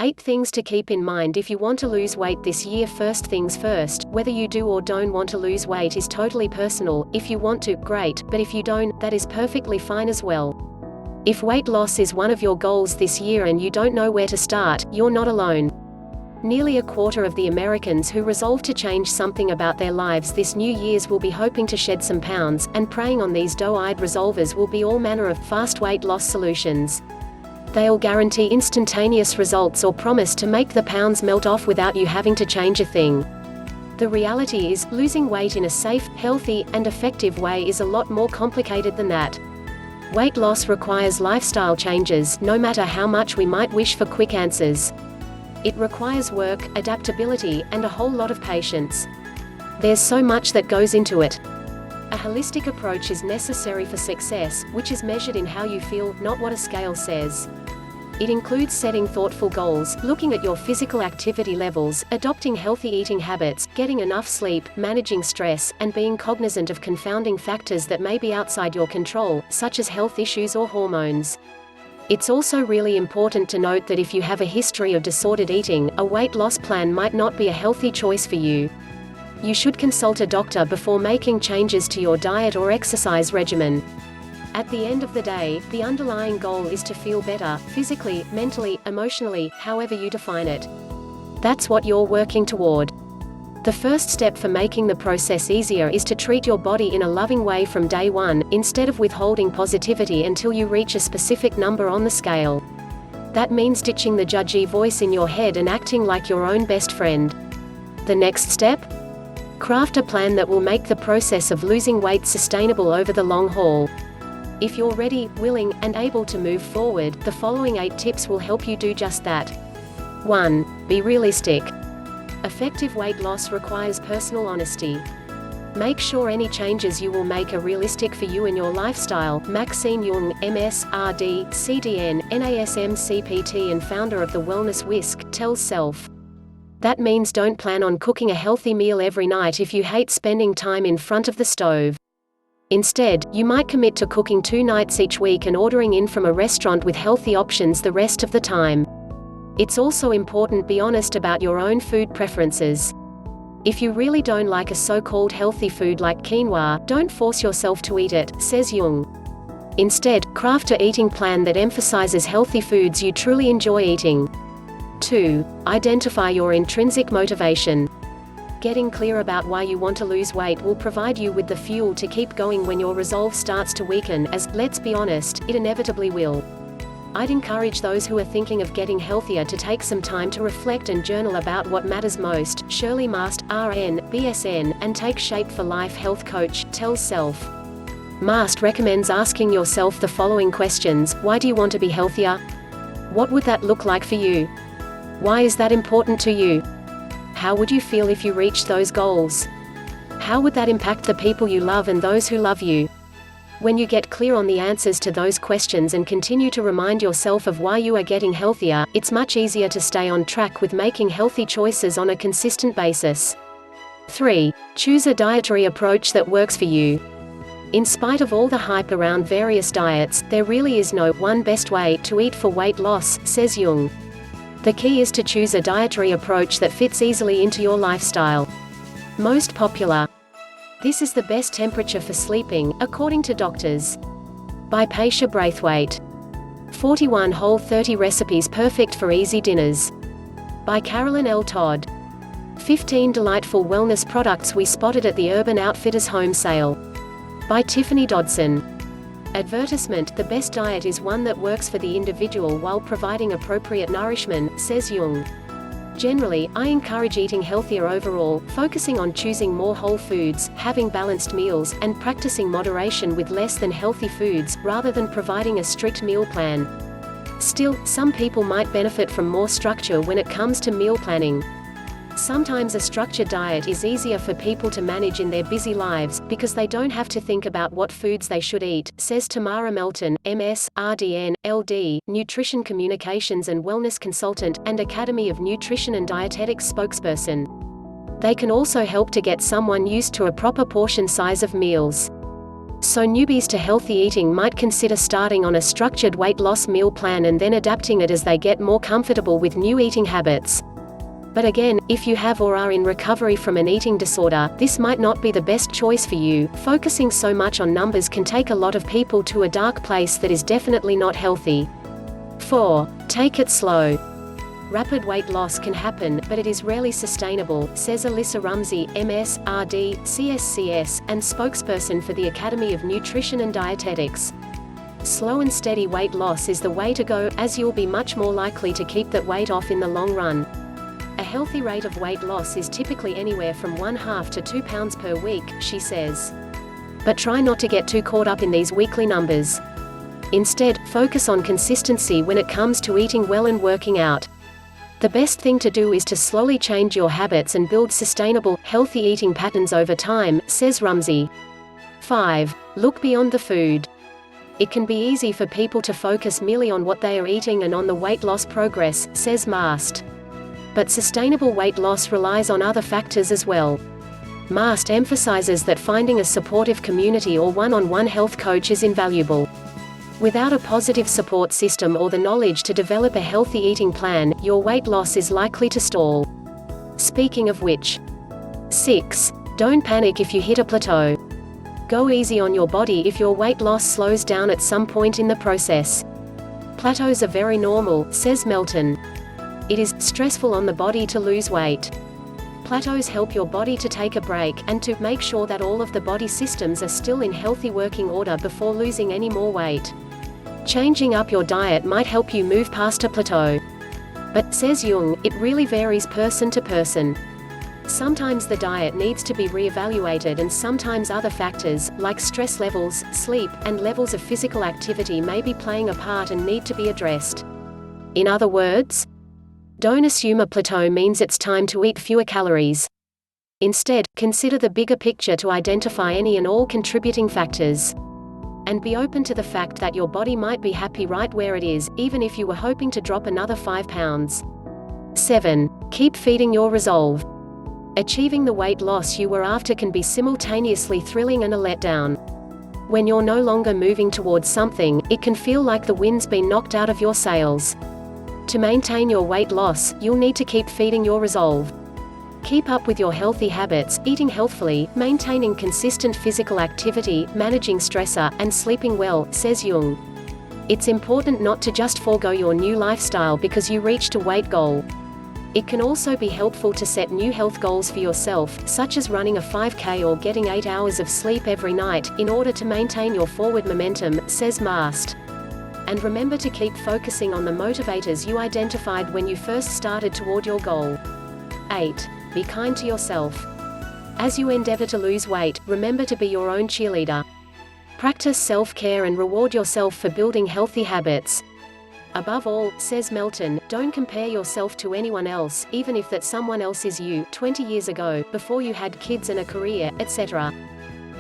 8 things to keep in mind if you want to lose weight this year. First things first, whether you do or don't want to lose weight is totally personal. If you want to, great, but if you don't, that is perfectly fine as well. If weight loss is one of your goals this year and you don't know where to start, you're not alone. Nearly a quarter of the Americans who resolve to change something about their lives this New Year's will be hoping to shed some pounds, and preying on these doe-eyed resolvers will be all manner of fast weight loss solutions. They'll guarantee instantaneous results or promise to make the pounds melt off without you having to change a thing. The reality is, losing weight in a safe, healthy, and effective way is a lot more complicated than that. Weight loss requires lifestyle changes, no matter how much we might wish for quick answers. It requires work, adaptability, and a whole lot of patience. There's so much that goes into it. A holistic approach is necessary for success, which is measured in how you feel, not what a scale says. It includes setting thoughtful goals, looking at your physical activity levels, adopting healthy eating habits, getting enough sleep, managing stress, and being cognizant of confounding factors that may be outside your control, such as health issues or hormones. It's also really important to note that if you have a history of disordered eating, a weight loss plan might not be a healthy choice for you. You should consult a doctor before making changes to your diet or exercise regimen. At the end of the day, the underlying goal is to feel better, physically, mentally, emotionally, however you define it. That's what you're working toward. The first step for making the process easier is to treat your body in a loving way from day one, instead of withholding positivity until you reach a specific number on the scale. That means ditching the judgy voice in your head and acting like your own best friend. The next step? Craft a plan that will make the process of losing weight sustainable over the long haul. If you're ready, willing, and able to move forward, the following 8 tips will help you do just that. 1. Be realistic. Effective weight loss requires personal honesty. Make sure any changes you will make are realistic for you and your lifestyle. Maxine Jung, MS, RD, CDN, NASM CPT and founder of the Wellness Whisk, tells Self. That means don't plan on cooking a healthy meal every night if you hate spending time in front of the stove. Instead, you might commit to cooking 2 nights each week and ordering in from a restaurant with healthy options the rest of the time. It's also important to be honest about your own food preferences. If you really don't like a so-called healthy food like quinoa, don't force yourself to eat it, says Jung. Instead, craft an eating plan that emphasizes healthy foods you truly enjoy eating. 2. Identify your intrinsic motivation. Getting clear about why you want to lose weight will provide you with the fuel to keep going when your resolve starts to weaken, as, let's be honest, it inevitably will. I'd encourage those who are thinking of getting healthier to take some time to reflect and journal about what matters most. Shirley Mast, RN, BSN, and Take Shape for Life health coach, tells Self. Mast recommends asking yourself the following questions: why do you want to be healthier? What would that look like for you? Why is that important to you? How would you feel if you reached those goals? How would that impact the people you love and those who love you? When you get clear on the answers to those questions and continue to remind yourself of why you are getting healthier, it's much easier to stay on track with making healthy choices on a consistent basis. 3. Choose a dietary approach that works for you. In spite of all the hype around various diets, there really is no one best way to eat for weight loss, says Jung. The key is to choose a dietary approach that fits easily into your lifestyle. Most popular. This is the best temperature for sleeping, according to doctors. By Paisha Braithwaite. 41 Whole30 recipes perfect for easy dinners. By Carolyn L. Todd. 15 delightful wellness products we spotted at the Urban Outfitters home sale. By Tiffany Dodson. Advertisement: the best diet is one that works for the individual while providing appropriate nourishment, says Jung. Generally, I encourage eating healthier overall, focusing on choosing more whole foods, having balanced meals, and practicing moderation with less than healthy foods, rather than providing a strict meal plan. Still, some people might benefit from more structure when it comes to meal planning. Sometimes a structured diet is easier for people to manage in their busy lives, because they don't have to think about what foods they should eat, says Tamara Melton, MS, RDN, LD, Nutrition Communications and Wellness Consultant, and Academy of Nutrition and Dietetics spokesperson. They can also help to get someone used to a proper portion size of meals. So newbies to healthy eating might consider starting on a structured weight loss meal plan and then adapting it as they get more comfortable with new eating habits. But again, if you have or are in recovery from an eating disorder, this might not be the best choice for you. Focusing so much on numbers can take a lot of people to a dark place that is definitely not healthy. 4. Take it slow. Rapid weight loss can happen, but it is rarely sustainable, says Alyssa Rumsey, MS, RD, CSCS, and spokesperson for the Academy of Nutrition and Dietetics. Slow and steady weight loss is the way to go, as you'll be much more likely to keep that weight off in the long run. A healthy rate of weight loss is typically anywhere from 1/2 to 2 pounds per week, she says. But try not to get too caught up in these weekly numbers. Instead, focus on consistency when it comes to eating well and working out. The best thing to do is to slowly change your habits and build sustainable, healthy eating patterns over time, says Rumsey. 5. Look beyond the food. It can be easy for people to focus merely on what they are eating and on the weight loss progress, says Mast. But sustainable weight loss relies on other factors as well. Mast emphasizes that finding a supportive community or one-on-one health coach is invaluable. Without a positive support system or the knowledge to develop a healthy eating plan, your weight loss is likely to stall. Speaking of which. 6. Don't panic if you hit a plateau. Go easy on your body if your weight loss slows down at some point in the process. Plateaus are very normal, says Melton. It is stressful on the body to lose weight. Plateaus help your body to take a break, and to make sure that all of the body systems are still in healthy working order before losing any more weight. Changing up your diet might help you move past a plateau. But, says Jung, it really varies person to person. Sometimes the diet needs to be reevaluated and sometimes other factors, like stress levels, sleep, and levels of physical activity may be playing a part and need to be addressed. In other words, don't assume a plateau means it's time to eat fewer calories. Instead, consider the bigger picture to identify any and all contributing factors. And be open to the fact that your body might be happy right where it is, even if you were hoping to drop another 5 pounds. 7. Keep feeding your resolve. Achieving the weight loss you were after can be simultaneously thrilling and a letdown. When you're no longer moving towards something, it can feel like the wind's been knocked out of your sails. To maintain your weight loss, you'll need to keep feeding your resolve. Keep up with your healthy habits, eating healthfully, maintaining consistent physical activity, managing stressor, and sleeping well, says Jung. It's important not to just forego your new lifestyle because you reached a weight goal. It can also be helpful to set new health goals for yourself, such as running a 5K or getting 8 hours of sleep every night, in order to maintain your forward momentum, says Mast. And remember to keep focusing on the motivators you identified when you first started toward your goal. 8. Be kind to yourself. As you endeavor to lose weight, remember to be your own cheerleader. Practice self-care and reward yourself for building healthy habits. Above all, says Melton, don't compare yourself to anyone else, even if that someone else is you, 20 years ago, before you had kids and a career, etc.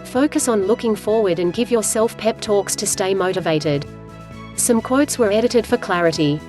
Focus on looking forward and give yourself pep talks to stay motivated. Some quotes were edited for clarity.